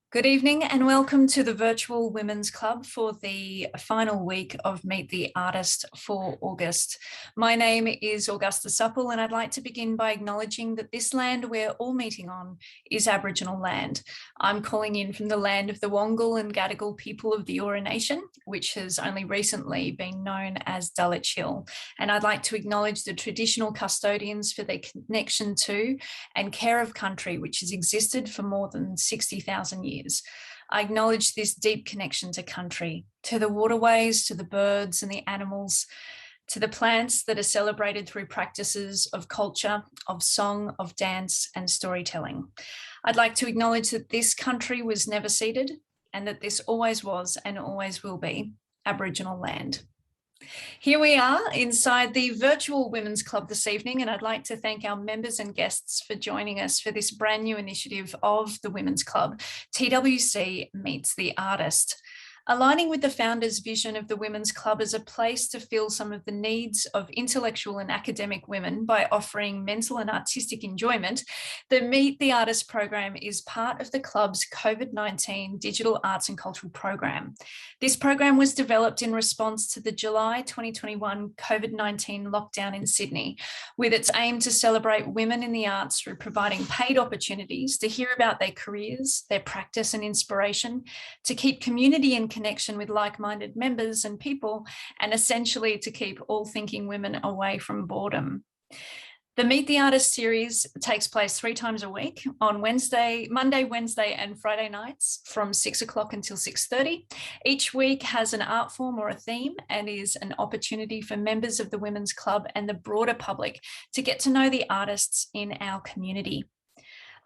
Good evening and welcome to the Virtual Women's Club for the final week of Meet the Artist for August. My name is Augusta Supple and I'd like to begin by acknowledging that this land we're all meeting on is Aboriginal land. I'm calling in from the land of the Wongal and Gadigal people of the Eora Nation, which has only recently been known as Dulwich Hill. And I'd like to acknowledge the traditional custodians for their connection to and care of country, which has existed for more than 60,000 years. I acknowledge this deep connection to country, to the waterways, to the birds and the animals, to the plants that are celebrated through practices of culture, of song, of dance and storytelling. I'd like to acknowledge that this country was never ceded and that this always was and always will be Aboriginal land. Here we are inside the Virtual Women's Club this evening, and I'd like to thank our members and guests for joining us for this brand new initiative of the Women's Club, TWC Meets the Artist. Aligning with the founder's vision of the Women's Club as a place to fill some of the needs of intellectual and academic women by offering mental and artistic enjoyment, the Meet the Artist program is part of the club's COVID-19 Digital Arts and Cultural program. This program was developed in response to the July 2021 COVID-19 lockdown in Sydney, with its aim to celebrate women in the arts through providing paid opportunities to hear about their careers, their practice and inspiration, to keep community and connection with like-minded members and people, and essentially to keep all thinking women away from boredom. The Meet the Artist series takes place 3 times a week on Monday, Wednesday and Friday nights from 6 o'clock until 6:30. Each week has an art form or a theme and is an opportunity for members of the Women's Club and the broader public to get to know the artists in our community.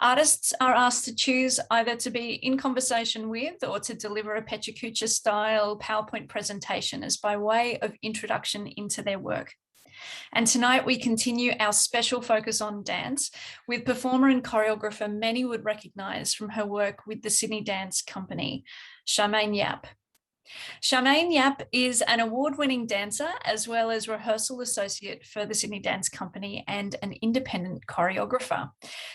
Artists are asked to choose either to be in conversation with or to deliver a Pecha Kucha style PowerPoint presentation as by way of introduction into their work. And tonight we continue our special focus on dance with performer and choreographer many would recognise from her work with the Sydney Dance Company, Charmene Yap. Charmene Yap is an award-winning dancer as well as Rehearsal Associate for the Sydney Dance Company and an independent choreographer.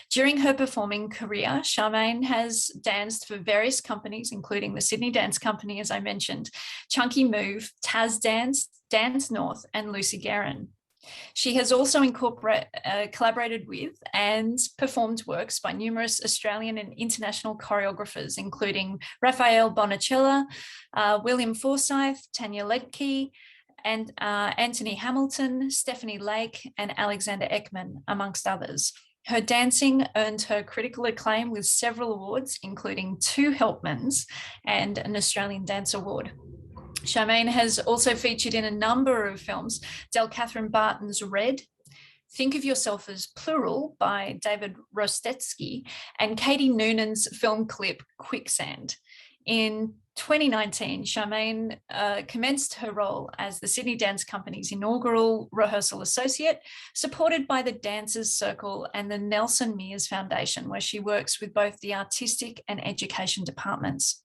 During her performing career, Charmene has danced for various companies, including the Sydney Dance Company, as I mentioned, Chunky Move, Taz Dance, Dance North and Lucy Guerin. She has also collaborated with and performed works by numerous Australian and international choreographers, including Raphael Bonacella, William Forsyth, Tanya Ledke, and Anthony Hamilton, Stephanie Lake, and Alexander Ekman, amongst others. Her dancing earned her critical acclaim with several awards, including 2 Helpmans and an Australian Dance Award. Charmene has also featured in a number of films: Del Catherine Barton's Red, Think of Yourself as Plural by David Rostetsky, and Katie Noonan's film clip Quicksand. In 2019, Charmene commenced her role as the Sydney Dance Company's inaugural Rehearsal Associate, supported by the Dancers Circle and the Nelson Mears Foundation, where she works with both the artistic and education departments.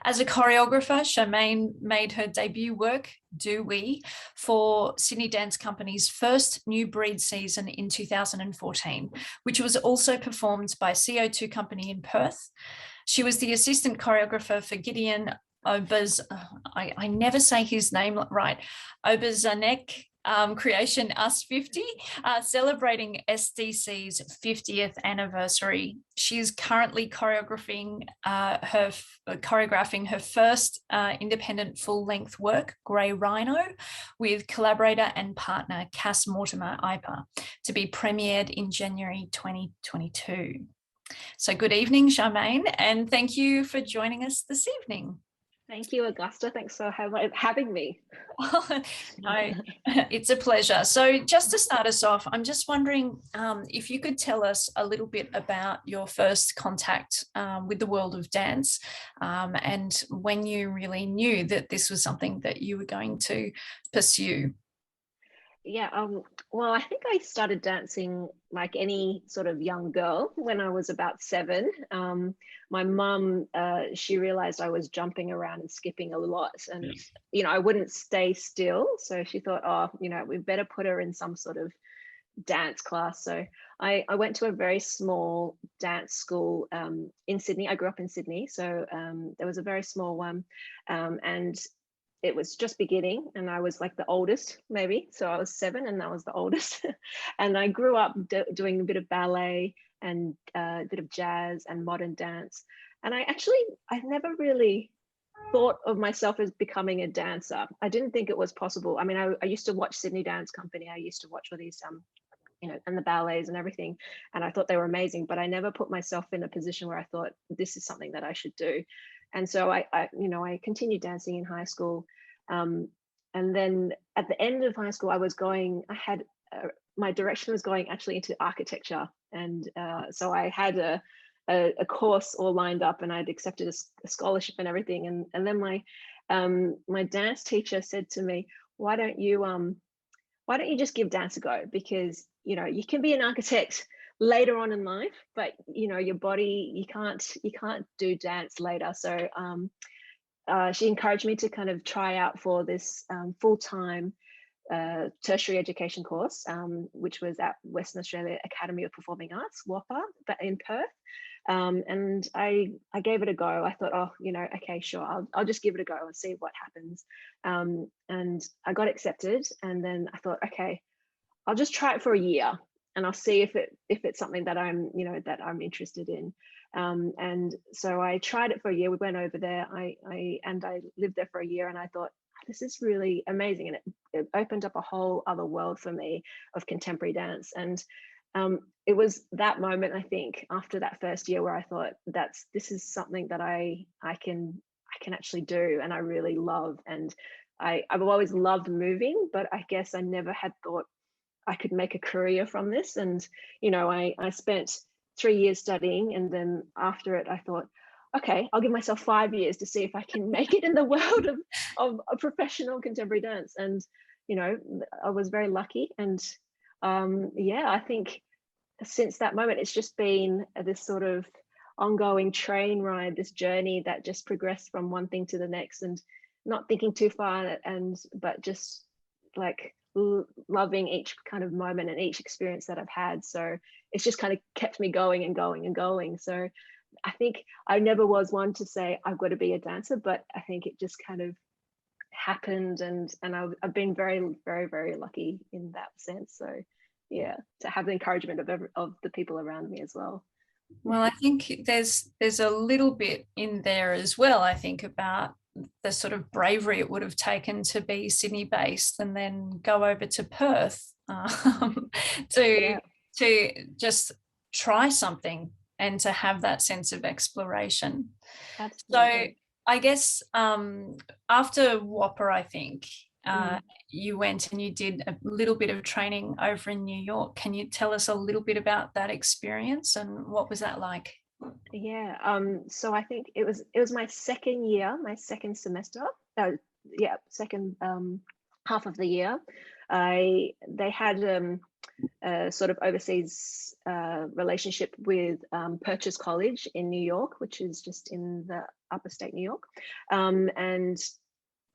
As a choreographer, Charmene made her debut work, Do We, for Sydney Dance Company's first New Breed season in 2014, which was also performed by CO2 Company in Perth. She was the assistant choreographer for Gideon I never say his name right, Oberzanek creation Us 50, celebrating SDC's 50th anniversary. She is currently choreographing her first independent full-length work, Grey Rhino, with collaborator and partner Cass Mortimer Iper, to be premiered in January 2022. So good evening, Charmene, and thank you for joining us this evening. Thank you, Augusta. Thanks for having me. No, it's a pleasure. So just to start us off, I'm just wondering if you could tell us a little bit about your first contact with the world of dance and when you really knew that this was something that you were going to pursue. Yeah, well, I think I started dancing like any sort of young girl when I was about 7. My mum, she realized I was jumping around and skipping a lot, and I wouldn't stay still. So she thought, oh, we better put her in some sort of dance class. So I went to a very small dance school in Sydney. I grew up in Sydney, so there was a very small one, and it was just beginning, and I was like the oldest, maybe. So I was 7 and I was the oldest. And I grew up doing a bit of ballet and a bit of jazz and modern dance. And I never really thought of myself as becoming a dancer. I didn't think it was possible. I mean, I used to watch Sydney Dance Company. I used to watch all these and the ballets and everything, and I thought they were amazing, but I never put myself in a position where I thought this is something that I should do. And so I continued dancing in high school, and then at the end of high school, my direction was going actually into architecture, and so I had a course all lined up, and I'd accepted a scholarship and everything, and then my dance teacher said to me, why don't you just give dance a go? Because you can be an architect later on in life, but your body, you can't do dance later. So she encouraged me to kind of try out for this full-time tertiary education course, which was at Western Australia Academy of Performing Arts, WAPA, but in Perth. And I gave it a go. I thought, okay, sure, I'll just give it a go and see what happens. And I got accepted, and then I thought, okay, I'll just try it for a year, and I'll see if it's something that I'm interested in. And so I tried it for a year. We went over there. I lived there for a year, and I thought, this is really amazing, and it opened up a whole other world for me of contemporary dance. And it was that moment, I think, after that first year, where I thought, this is something that I can actually do, and I really love. And I've always loved moving, but I guess I never had thought I could make a career from this. And I spent 3 years studying, and then after it, I thought, okay, I'll give myself 5 years to see if I can make it in the world of a professional contemporary dance. And I was very lucky. And I think since that moment, it's just been this sort of ongoing train ride, this journey that just progressed from one thing to the next, and not thinking too far, but just like loving each kind of moment and each experience that I've had. So it's just kind of kept me going and going and going. So I think I never was one to say I've got to be a dancer, but I think it just kind of happened, and I've been very, very, very lucky in that sense. So yeah, to have the encouragement of the people around me as well. Well, I think there's a little bit in there as well, I think, about the sort of bravery it would have taken to be Sydney based and then go over to Perth to just try something and to have that sense of exploration. Absolutely. So I guess after WAPA, I think you went and you did a little bit of training over in New York. Can you tell us a little bit about that experience, and what was that like? Yeah. So I think it was my second year, my second semester. Second half of the year. They had a sort of overseas relationship with Purchase College in New York, which is just in the upper state New York, and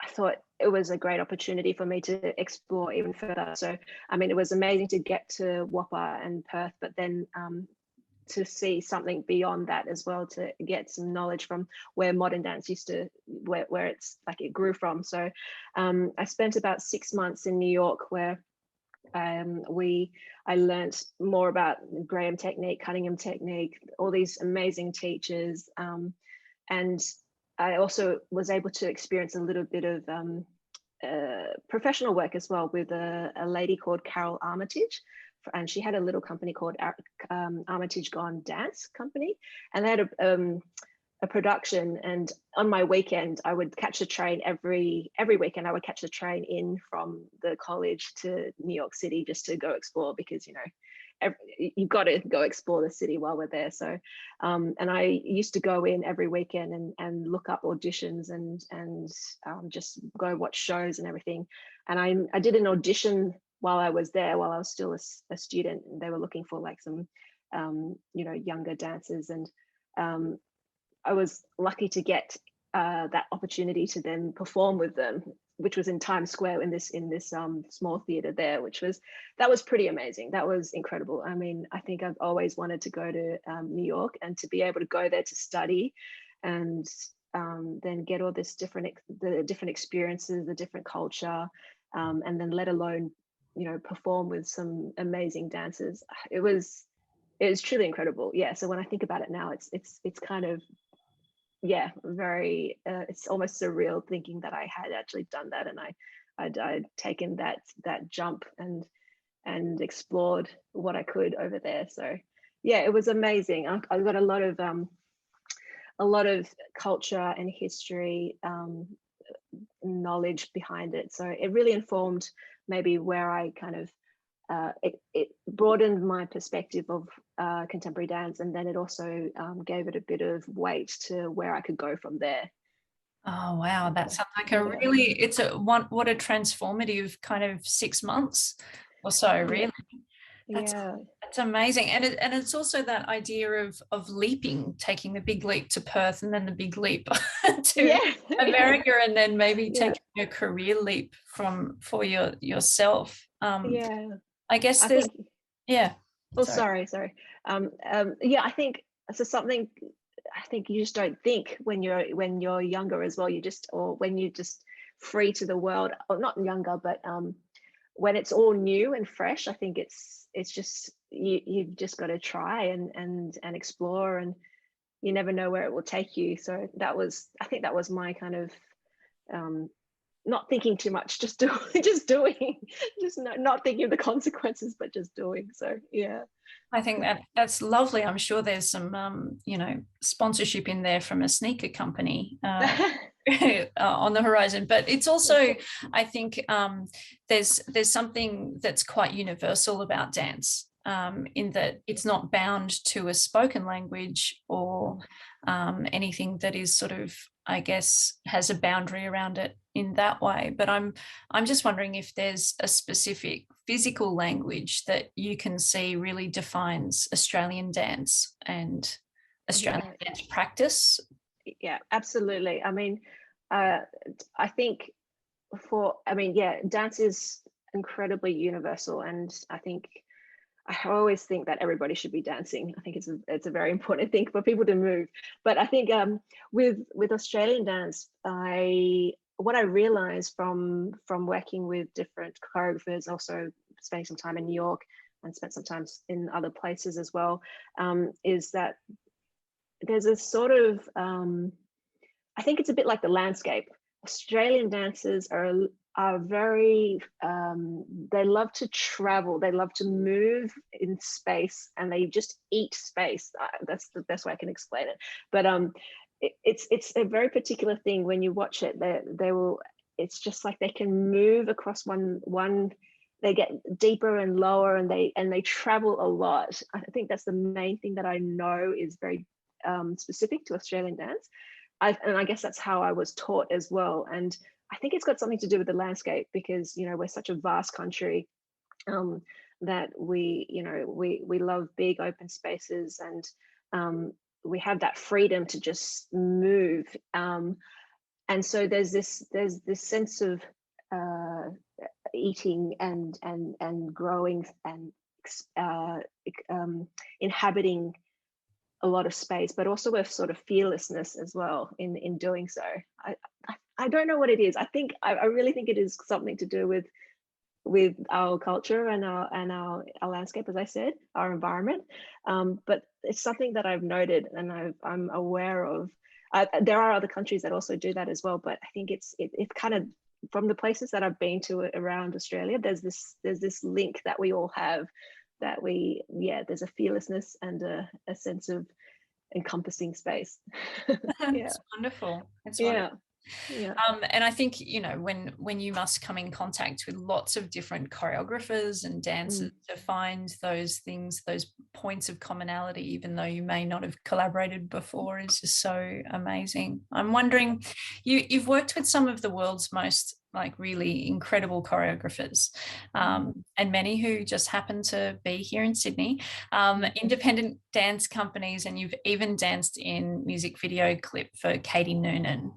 I thought it was a great opportunity for me to explore even further. So, I mean, it was amazing to get to WAPA and Perth, but then to see something beyond that as well, to get some knowledge from where modern dance where it's like it grew from. So I spent about 6 months in New York, where I learned more about Graham technique, Cunningham technique, all these amazing teachers, and I also was able to experience a little bit of professional work as well with a lady called Carol Armitage, and she had a little company called Armitage Gone Dance Company, and they had a production. And on my weekend, I would catch a train every weekend. I would catch a train in from the college to New York City just to go explore, because you've got to go explore the city while we're there. So and I used to go in every weekend and look up auditions and just go watch shows and everything. And I did an audition while I was there, while I was still a student. They were looking for like some younger dancers, and I was lucky to get that opportunity to then perform with them. which was in Times Square in this small theater there, that was pretty amazing. That was incredible. I mean, I think I've always wanted to go to New York, and to be able to go there to study and then get all this the different experiences, the different culture, and then let alone, you know, perform with some amazing dancers. It was truly incredible. Yeah. So when I think about it now, it's kind of, yeah, very, it's almost surreal thinking that I had actually done that, and I'd taken that jump and explored what I could over there. So yeah, it was amazing. I got a lot of culture and history knowledge behind it. So it really informed maybe where I kind of, it broadened my perspective of contemporary dance, and then it also gave it a bit of weight to where I could go from there. Oh, wow. That sounds like what a transformative kind of 6 months or so, really. That's amazing. And it's also that idea of leaping, taking the big leap to Perth and then the big leap to America, and then maybe taking a career leap for yourself. I guess there's sorry. I think so. Something I think you just don't think when you're younger as well. Or when you're just free to the world, or not younger, but when it's all new and fresh. I think it's just you've just got to try and explore, and you never know where it will take you. So I think that was my kind of not thinking too much, just doing, not thinking of the consequences, but just doing. So yeah, I think that's lovely. I'm sure there's some sponsorship in there from a sneaker company on the horizon, but it's also, I think there's something that's quite universal about dance, in that it's not bound to a spoken language or anything that is sort of, I guess, has a boundary around it in that way. But I'm just wondering if there's a specific physical language that you can see really defines Australian dance and Australian dance practice. Yeah, absolutely. I mean, I think dance is incredibly universal, and I always think that everybody should be dancing. I think it's a very important thing for people to move. But I think with Australian dance, what I realized from working with different choreographers, also spending some time in New York and spent some time in other places as well, is that there's a sort of, I think it's a bit like the landscape. Australian dancers are very, they love to travel, they love to move in space, and they just eat space. That's the best way I can explain it. But it's a very particular thing. When you watch it, they will, it's just like they can move across one, they get deeper and lower, and they travel a lot. I think that's the main thing that I know is very specific to Australian dance. And I guess that's how I was taught as well. And I think it's got something to do with the landscape, because, you know, we're such a vast country, that we love big open spaces, and we have that freedom to just move. And so there's this sense of eating and growing and inhabiting a lot of space, but also with sort of fearlessness as well in doing so. I don't know what it is. I really think it is something to do with our culture and our landscape, as I said, our environment. But it's something that I've noted and I'm aware of. There are other countries that also do that as well, but I think it's kind of, from the places that I've been to around Australia, there's this link that we all have, that there's a fearlessness and a sense of encompassing space. It's wonderful. It's wonderful. And I think, you know, when you must come in contact with lots of different choreographers and dancers to find those things, those points of commonality, even though you may not have collaborated before, is just so amazing. I'm wondering, you've worked with some of the world's most really incredible choreographers, and many who just happen to be here in Sydney, independent dance companies, and you've even danced in music video clip for Katie Noonan.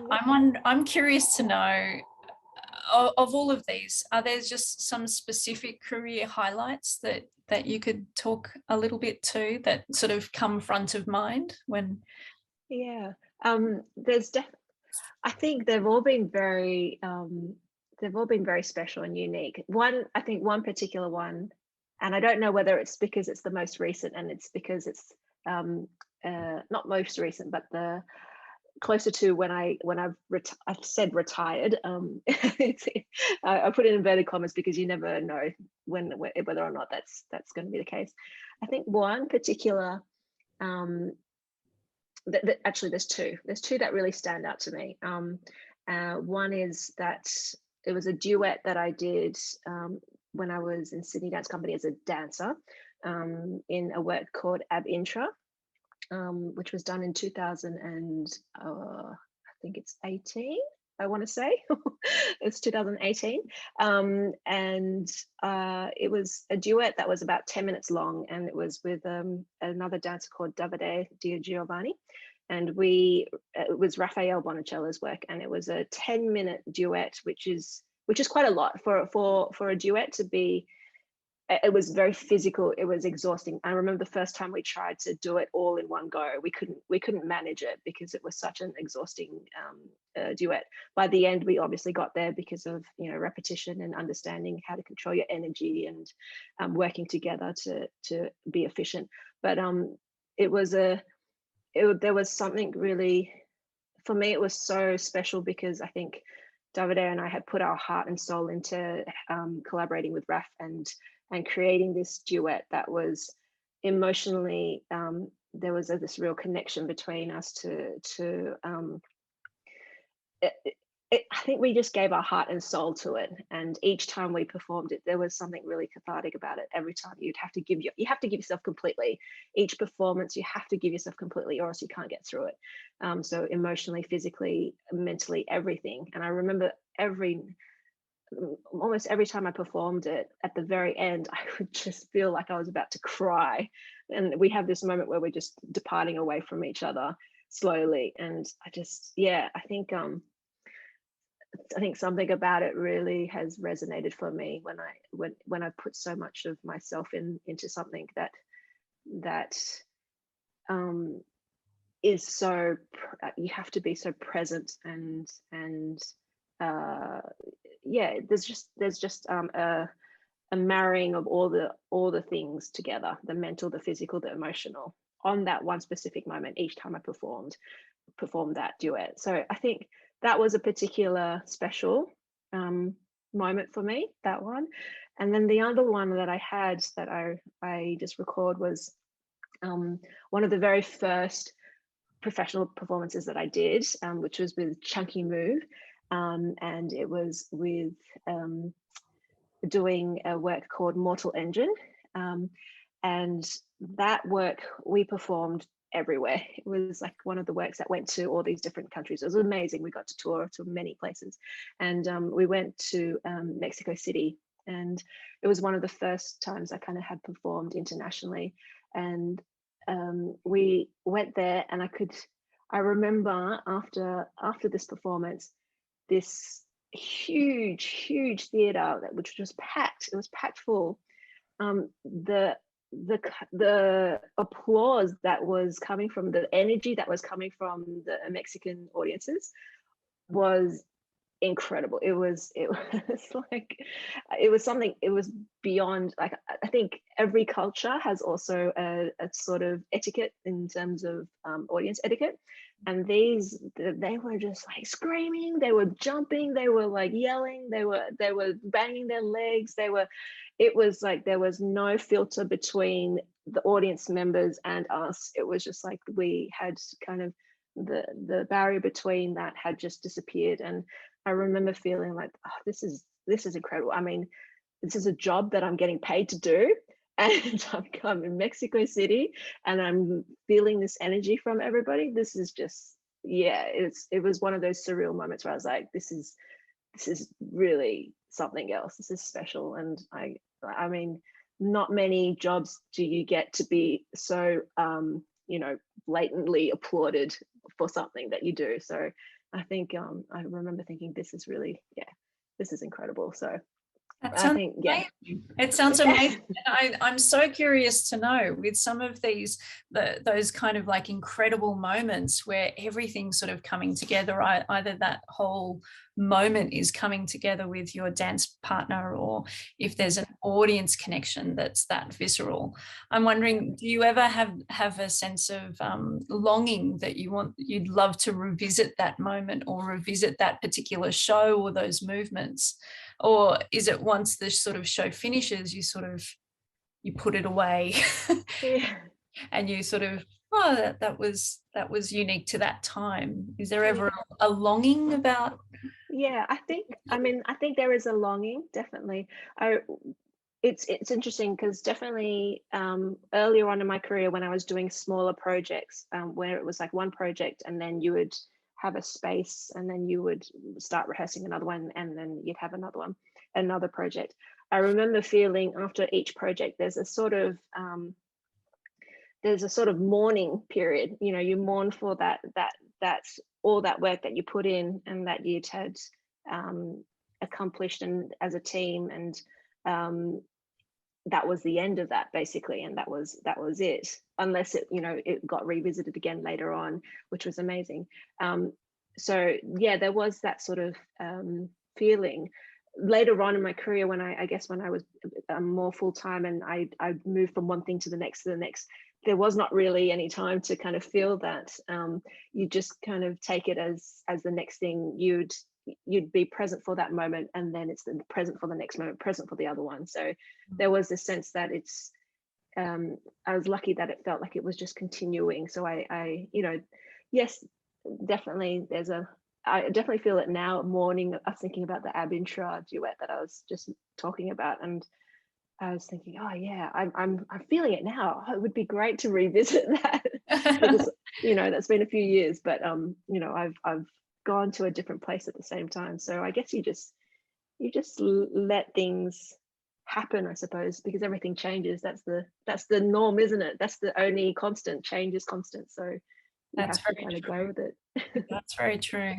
I'm curious to know, of all of these, are there just some specific career highlights that you could talk a little bit to that sort of come front of mind when? Yeah. There's I think they've all been very special and unique. I think one particular one, and I don't know whether it's because it's the most recent and it's because it's not most recent, but the closer to when I've said retired. I put it in inverted commas because you never know whether or not that's going to be the case. I think one particular, actually there's two that really stand out to me. One is that it was a duet that I did when I was in Sydney Dance Company as a dancer, in a work called Ab Intra, which was done in 2000 and I think it's 18. I want to say it's 2018, and it was a duet that was about 10 minutes long, and it was with another dancer called Davide Di Giovanni, and it was Raphael Bonicello's work, and it was a 10-minute duet, which is quite a lot for a duet to be. It was very physical. It was exhausting. I remember the first time we tried to do it all in one go. We couldn't manage it because it was such an exhausting duet. By the end, we obviously got there because of repetition and understanding how to control your energy and working together to be efficient. But there was something really, for me, it was so special because I think Davide and I had put our heart and soul into collaborating with Raf and creating this duet that was emotionally, there was this real connection between us I think we just gave our heart and soul to it, and each time we performed it, there was something really cathartic about it. Every time you have to give yourself completely. Each performance you have to give yourself completely, or else you can't get through it. So emotionally, physically, mentally, everything. And I remember almost every time I performed it, at the very end, I would just feel like I was about to cry. And we have this moment where we're just departing away from each other slowly. And I think something about it really has resonated for me when I put so much of myself into something that is so, you have to be so present and there's just a marrying of all the things together, the mental, the physical, the emotional, on that one specific moment each time I performed that duet. So I think that was a particular special moment for me, that one. And then the other one that I had that I just recalled was one of the very first professional performances that I did, which was with Chunky Move. And it was with doing a work called Mortal Engine. And that work we performed everywhere. It was like one of the works that went to all these different countries. It was amazing. We got to tour to many places. And we went to Mexico City. And it was one of the first times I kind of had performed internationally. And we went there, and I remember after this performance, this huge theater which was packed. It was packed full. The applause that was coming from, the energy that was coming from the Mexican audiences was incredible. It was like, it was something, it was beyond, like, I think every culture has also a sort of etiquette in terms of audience etiquette, and they were just like screaming, they were jumping, they were like yelling, they were banging their legs, it was like there was no filter between the audience members and us. It was just like we had kind of the barrier between that had just disappeared. And I remember feeling like, oh, this is incredible. I mean, this is a job that I'm getting paid to do, and I'm in Mexico City, and I'm feeling this energy from everybody. This is just, it was one of those surreal moments where I was like, this is really something else. This is special. And I mean, not many jobs do you get to be so blatantly applauded for something that you do. So I think I remember thinking, this is really, this is incredible. So That I sounds think, yeah. amazing. It sounds amazing. And I'm so curious to know, with some of those kind of like incredible moments where everything's sort of coming together, either that whole moment is coming together with your dance partner, or if there's an audience connection that's that visceral. I'm wondering, do you ever have a sense of longing that you'd love to revisit that moment or revisit that particular show or those movements? Or is it once the sort of show finishes, you put it away Yeah. and you sort of, oh, that was unique to that time? Is there ever a longing about? Yeah, I think there is a longing, definitely. It's interesting because definitely earlier on in my career, when I was doing smaller projects, where it was like one project and then you would have a space and then you would start rehearsing another one and then you'd have another project. I remember feeling after each project there's a sort of mourning period. You know, you mourn for that's all that work that you put in and that you'd had accomplished and as a team, and that was the end of that basically, and that was it, unless it got revisited again later on, which was amazing. So yeah, there was that sort of feeling later on in my career when I guess when I was more full-time and I moved from one thing to the next, there was not really any time to kind of feel that. You just kind of take it as the next thing. You'd be present for that moment, and then it's the present for the next moment, present for the other one. So there was this sense that it's I was lucky that it felt like it was just continuing. So I yes, definitely I definitely feel it now. Morning, I was thinking about the Ab Intra duet that I was just talking about, and I was thinking, oh yeah, I'm feeling it now. Oh, it would be great to revisit that. Because that's been a few years, but I've gone to a different place at the same time. So I guess you just let things happen, I suppose, because everything changes. That's the norm, isn't it? That's the only constant. Change is constant. So you That's have to very kind of true. go with it. That's very true.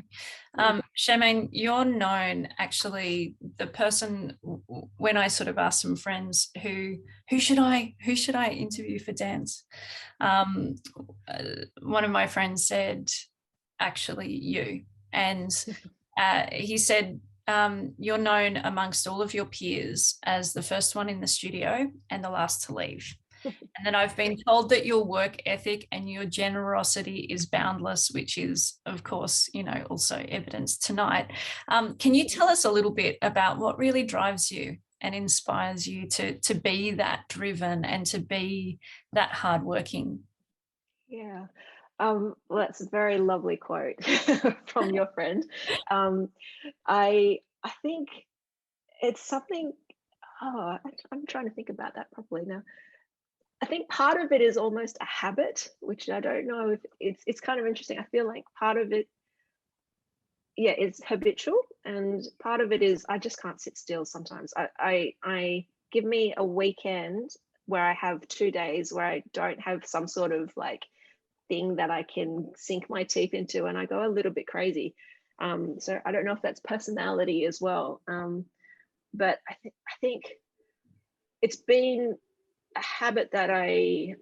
Charmene, you're known, actually, the person, when I sort of asked some friends who should I interview for dance, one of my friends said, actually, you. And he said, you're known amongst all of your peers as the first one in the studio and the last to leave. And then I've been told that your work ethic and your generosity is boundless, which is, of course, also evidenced tonight. Can you tell us a little bit about what really drives you and inspires you to be that driven and to be that hardworking? Yeah. Well, that's a very lovely quote from your friend. I think it's something. Oh, I'm trying to think about that properly now. I think part of it is almost a habit, which I don't know if it's kind of interesting. I feel like part of it, yeah, is habitual, and part of it is I just can't sit still sometimes. I give me a weekend where I have 2 days where I don't have some sort of like thing that I can sink my teeth into, and I go a little bit crazy. So I don't know if that's personality as well. But I think it's been a habit that I've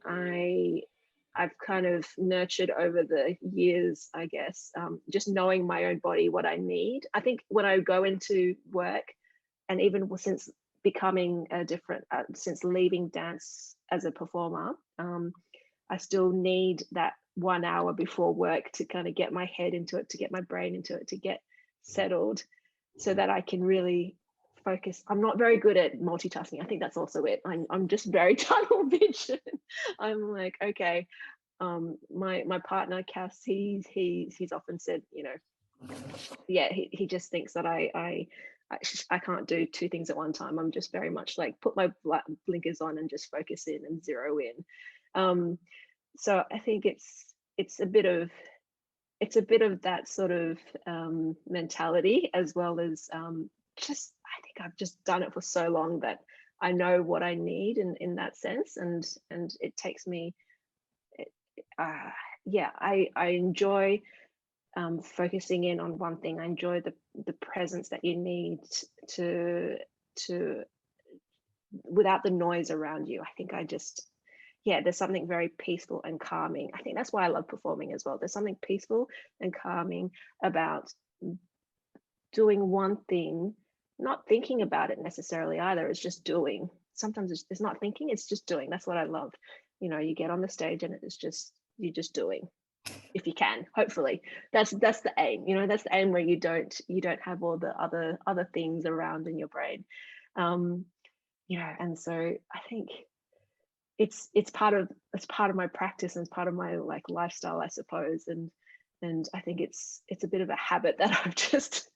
kind of nurtured over the years, I guess. Just knowing my own body, what I need. I think when I go into work, and even since becoming since leaving dance as a performer, I still need that 1 hour before work to kind of get my head into it, to get my brain into it, to get settled, so that I can really focus. I'm not very good at multitasking. I think that's also it. I'm just very tunnel vision. I'm like, okay. My partner Cass, he's often said, yeah, he just thinks that I can't do two things at one time. I'm just very much like put my blinkers on and just focus in and zero in. So I think it's a bit of that sort of mentality, as well as just I think I've just done it for so long that I know what I need in that sense, and it takes me. Yeah, I enjoy focusing in on one thing. I enjoy the presence that you need to without the noise around you. I think there's something very peaceful and calming. I think that's why I love performing as well. There's something peaceful and calming about doing one thing, not thinking about it necessarily either. It's just doing. Sometimes it's not thinking, it's just doing. That's what I love. You get on the stage and you're just doing. If you can, hopefully that's the aim. That's the aim, where you don't have all the other things around in your brain. And so I think it's part of my practice, and it's part of my lifestyle, I suppose. And I think it's a bit of a habit that it's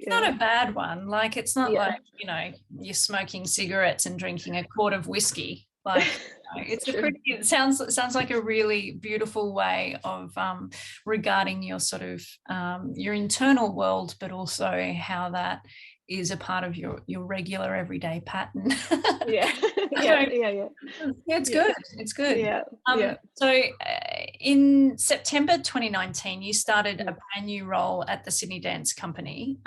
not a bad one. Like, it's not Yeah. like, you're smoking cigarettes and drinking a quart of whiskey. Like, it sounds like a really beautiful way of regarding your sort of your internal world, but also how that is a part of your regular everyday pattern. Yeah. It's good. It's good. Yeah. So in September 2019, you started a brand new role at the Sydney Dance Company.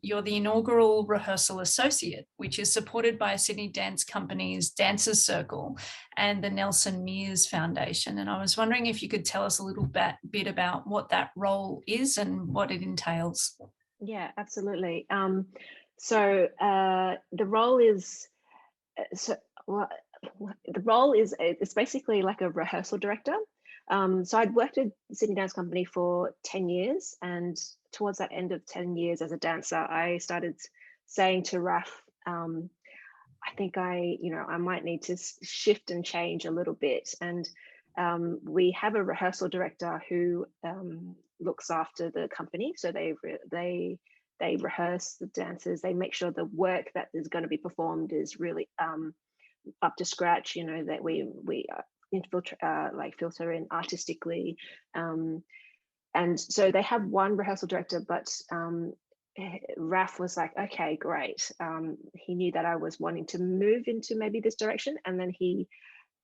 You're the inaugural Rehearsal Associate, which is supported by Sydney Dance Company's Dancers Circle and the Nelson Mears Foundation. And I was wondering if you could tell us a little bit about what that role is and what it entails. Yeah, absolutely. So the role is it's basically like a rehearsal director. So I'd worked at the Sydney Dance Company for 10 years, and towards that end of 10 years as a dancer, I started saying to Raf, I think I might need to shift and change a little bit. And we have a rehearsal director who looks after the company. So they rehearse the dancers. They make sure the work that is going to be performed is really up to scratch. That we filter in artistically. And so they have one rehearsal director, but Raf was like, okay, great. He knew that I was wanting to move into maybe this direction, and then he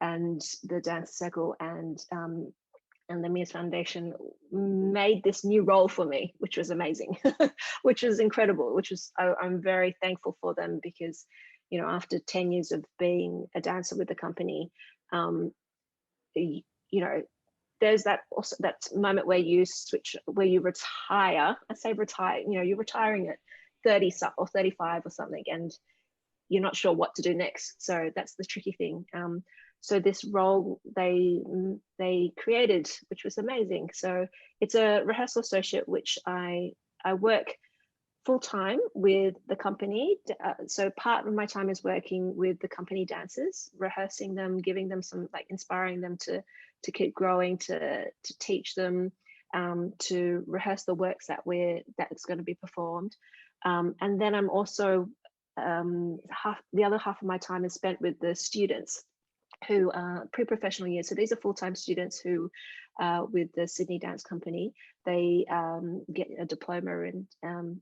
and the Dance Circle and the Mears Foundation made this new role for me, which was amazing, which was incredible, I'm very thankful for them, because after 10 years of being a dancer with the company, there's that moment where you switch, where you retire. I say retire, you're retiring at 30 or 35 or something, and you're not sure what to do next. So that's the tricky thing. So this role they created, which was amazing. So it's a rehearsal associate, which I work full-time with the company. So part of my time is working with the company dancers, rehearsing them, giving them some, inspiring them to keep growing, to teach them, to rehearse the works that's going to be performed. And then I'm also, the other half of my time is spent with the students who are pre-professional years. So these are full-time students who, with the Sydney Dance Company, they get a diploma in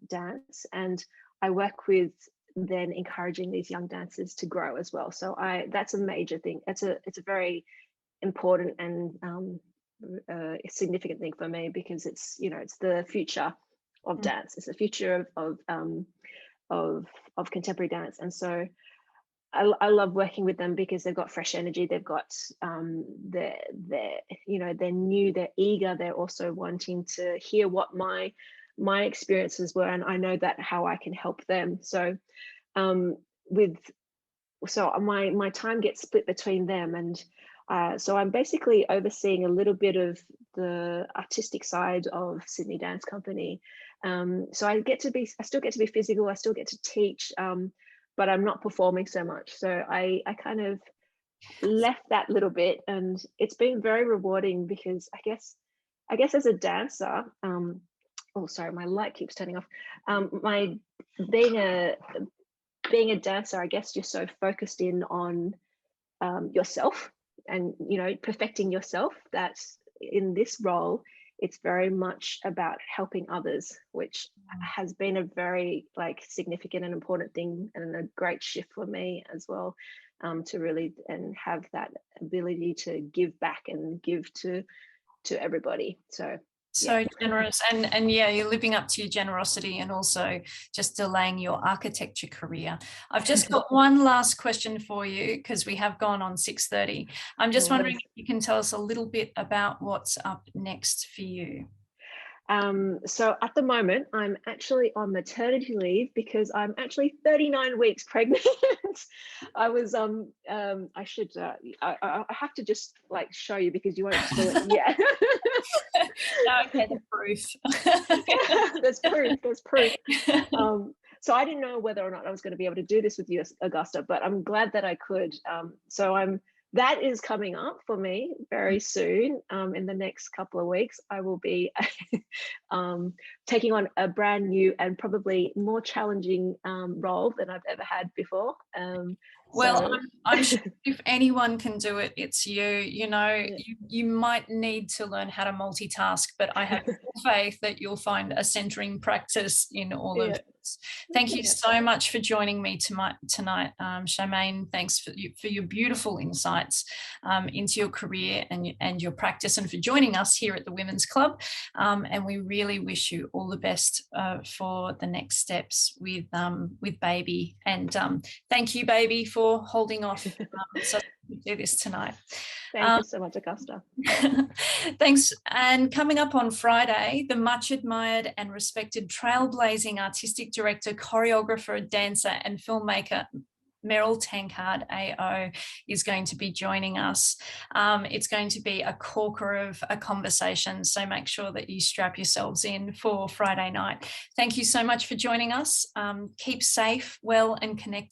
dance, and I work with then encouraging these young dancers to grow as well. So that's a major thing. It's a very important and significant thing for me, because it's the future of dance. It's the future of contemporary dance, and so I love working with them because they've got fresh energy. They've got they're new, they're eager. They're also wanting to hear what my experiences were, and I know that how I can help them. So my time gets split between them, and so I'm basically overseeing a little bit of the artistic side of Sydney Dance Company. So I still get to be physical. I still get to teach. But I'm not performing so much. So I kind of left that little bit, and it's been very rewarding, because I guess as a dancer, oh, sorry, my light keeps turning off. Being a dancer, I guess you're so focused in on yourself and, perfecting yourself, that in this role, it's very much about helping others, which has been a very significant and important thing, and a great shift for me as well, to really and have that ability to give back and give to everybody. So So generous, and yeah, you're living up to your generosity and also just delaying your architecture career. I've just got one last question for you because we have gone on 6:30. I'm just wondering if you can tell us a little bit about what's up next for you. So at the moment, I'm actually on maternity leave because I'm actually 39 weeks pregnant. I was I should I have to just like show you because you won't see it yet. Okay, the proof. There's proof. There's proof. So I didn't know whether or not I was going to be able to do this with you, Augusta, but I'm glad that I could. That is coming up for me very soon. In the next couple of weeks, I will be taking on a brand new and probably more challenging role than I've ever had before. Well, I'm sure if anyone can do it, it's you. You know, you might need to learn how to multitask, but I have faith that you'll find a centering practice in all of this. Thank you so much for joining me tonight, Charmene. Thanks for your beautiful insights into your career and your practice, and for joining us here at the Women's Club. And we really wish you all the best for the next steps with baby. And thank you, baby, for holding off so we can do this tonight. Thank you so much, Augusta. Thanks. And coming up on Friday, the much admired and respected trailblazing artistic director, choreographer, dancer, and filmmaker Meryl Tankard AO is going to be joining us. It's going to be a corker of a conversation, so make sure that you strap yourselves in for Friday night. Thank you so much for joining us. Keep safe, well, and connected.